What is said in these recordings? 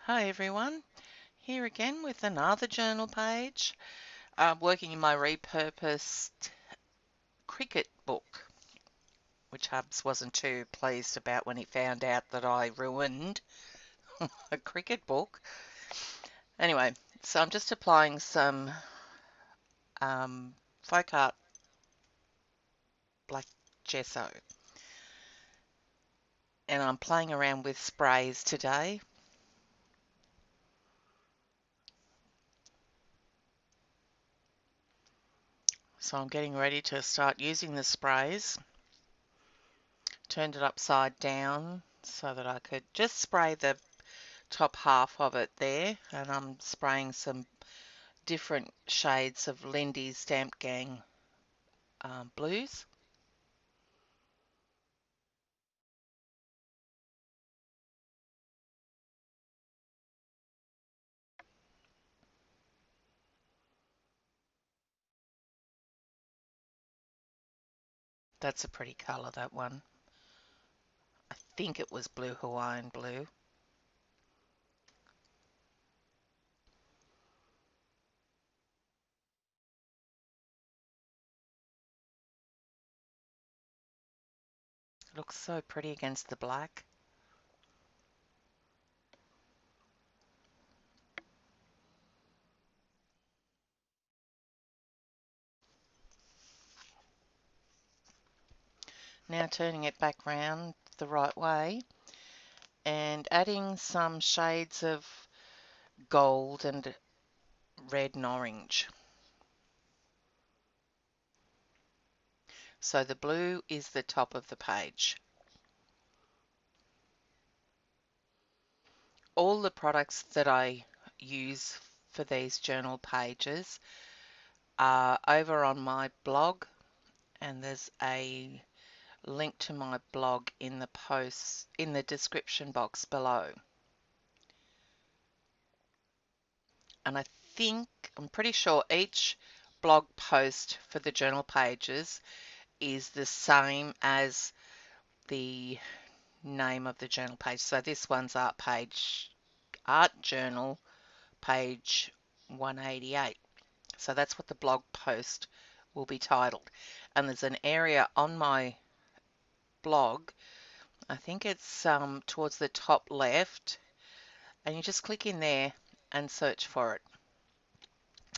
Hi everyone, here again with another journal page, working in my repurposed cricket book, which Hubs wasn't too pleased about when he found out that I ruined a cricket book. Anyway, so I'm just applying some folk art black gesso, and I'm playing around with sprays today. So I'm getting ready to start using the sprays. Turned it upside down so that I could just spray the top half of it there, and I'm spraying some different shades of Lindy's Stamp Gang blues. That's a pretty colour, that one. I think it was Blue Hawaiian Blue. It looks so pretty against the black. Now turning it back round the right way and adding some shades of gold and red and orange. So the blue is the top of the page. All the products that I use for these journal pages are over on my blog, and there's a link to my blog in the post in the description box below. And I'm pretty sure each blog post for the journal pages is the same as the name of the journal page. So this one's art journal page 188. So that's what the blog post will be titled. And there's an area on my blog, I think it's towards the top left, and you just click in there and search for it,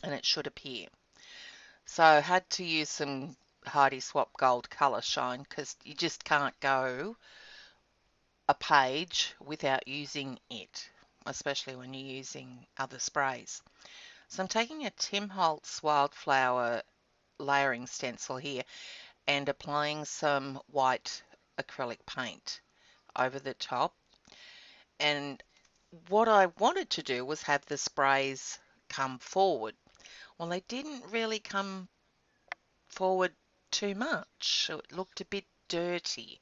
and it should appear. So I had to use some Hardy Swap Gold Colour Shine because you just can't go a page without using it, especially when you're using other sprays. So I'm taking a Tim Holtz Wildflower layering stencil here and applying some white acrylic paint over the top. And what I wanted to do was have the sprays come forward. Well, they didn't really come forward too much. It looked a bit dirty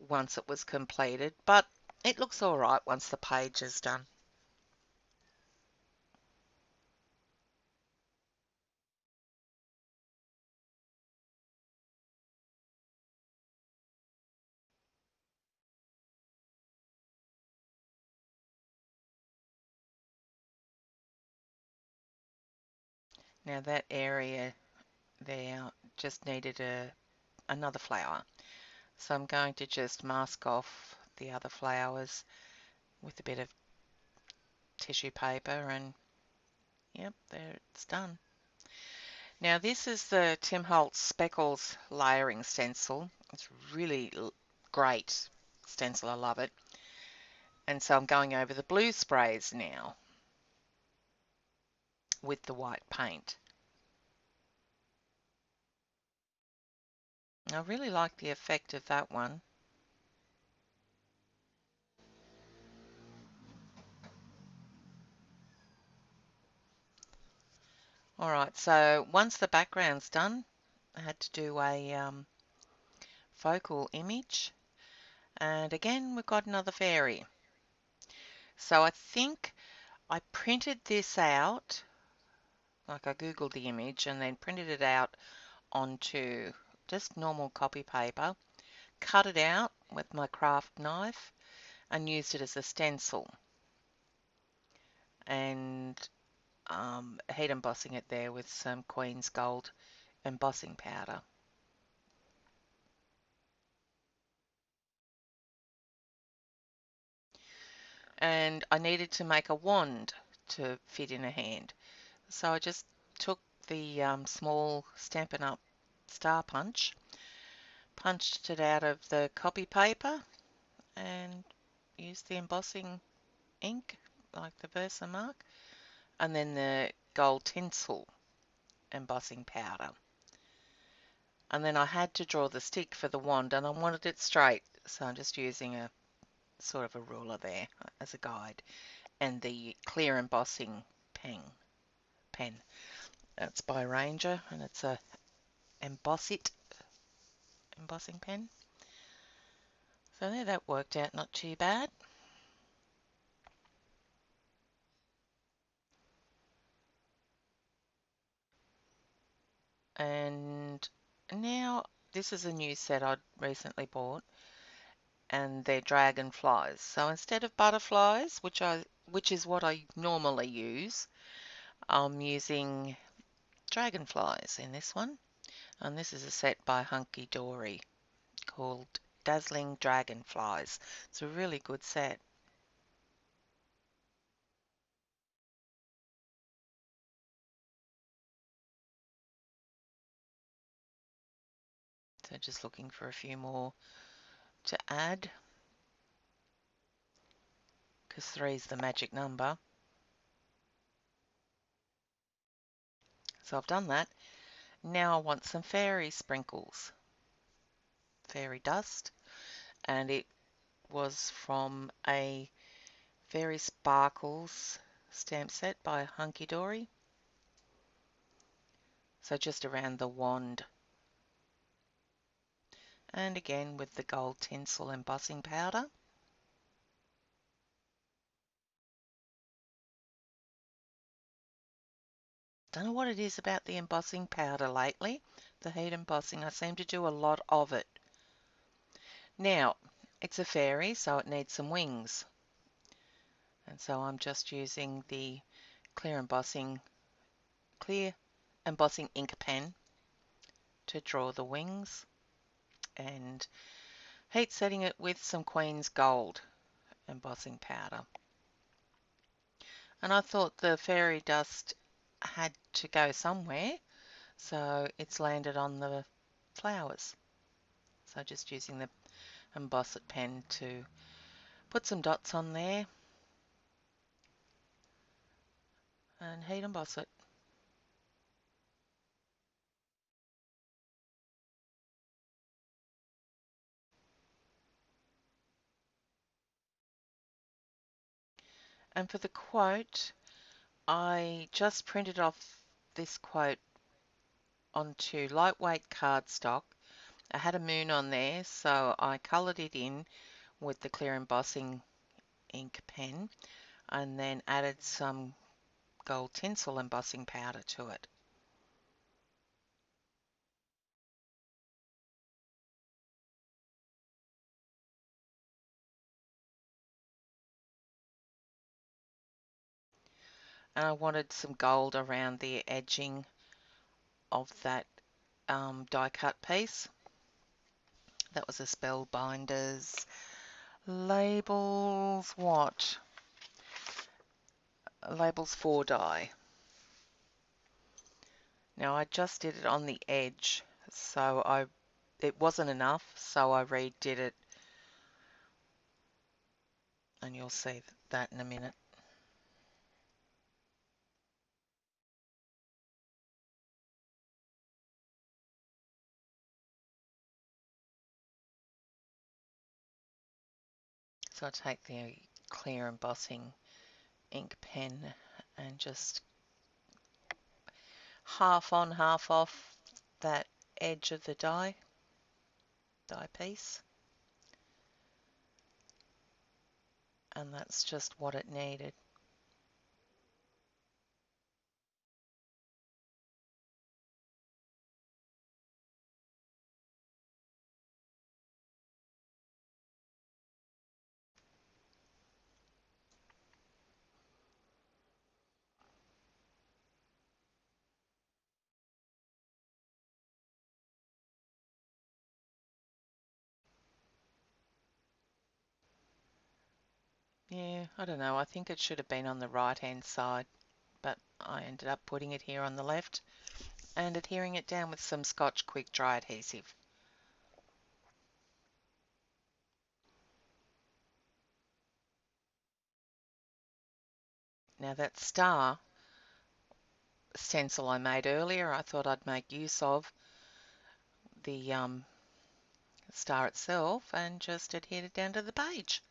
once it was completed, but it looks all right once the page is done. Now that area there just needed another flower. So I'm going to just mask off the other flowers with a bit of tissue paper, and yep, there it's done. Now this is the Tim Holtz Speckles layering stencil. It's really great stencil, I love it. And so I'm going over the blue sprays now with the white paint. I really like the effect of that one. Alright, so once the background's done, I had to do a focal image. And again, we've got another fairy. So I think I printed this out, like I googled the image and then printed it out onto just normal copy paper, cut it out with my craft knife and used it as a stencil. and heat embossing it there with some Queen's Gold embossing powder. And I needed to make a wand to fit in a hand. So I just took the small Stampin' Up! Star punch, punched it out of the copy paper, and used the embossing ink, like the Versamark, and then the gold tinsel embossing powder. And then I had to draw the stick for the wand, and I wanted it straight, so I'm just using a sort of a ruler there as a guide, and the clear embossing pen. It's by Ranger, and it's a embossing pen. So there, that worked out not too bad. And now this is a new set I recently bought, and they're dragonflies. So instead of butterflies, which is what I normally use, I'm using dragonflies in this one. And this is a set by Hunky Dory called Dazzling Dragonflies. It's a really good set. So just looking for a few more to add, because 3 is the magic number. So I've done that. Now I want some fairy sprinkles, fairy dust, and it was from a Fairy Sparkles stamp set by Hunky Dory. So just around the wand. And again with the gold tinsel embossing powder. Don't know what it is about the embossing powder lately. The heat embossing, I seem to do a lot of it. Now, it's a fairy, so it needs some wings. And so I'm just using the clear embossing ink pen to draw the wings, and heat setting it with some Queen's Gold embossing powder. And I thought the fairy dust had to go somewhere, so it's landed on the flowers. So just using the emboss it pen to put some dots on there and heat emboss it. And for the quote, I just printed off this quote onto lightweight cardstock. I had a moon on there, so I coloured it in with the clear embossing ink pen and then added some gold tinsel embossing powder to it. And I wanted some gold around the edging of that die cut piece. That was a Spellbinders labels, what? Labels 4 die. Now I just did it on the edge, so it wasn't enough, so I redid it, and you'll see that in a minute. So I take the clear embossing ink pen and just half on, half off that edge of the die piece, and that's just what it needed. Yeah, I don't know. I think it should have been on the right-hand side, but I ended up putting it here on the left and adhering it down with some Scotch quick dry adhesive. Now that star stencil I made earlier, I thought I'd make use of the star itself and just adhere it down to the page.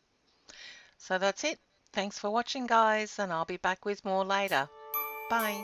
So that's it. Thanks for watching, guys, and I'll be back with more later. Bye.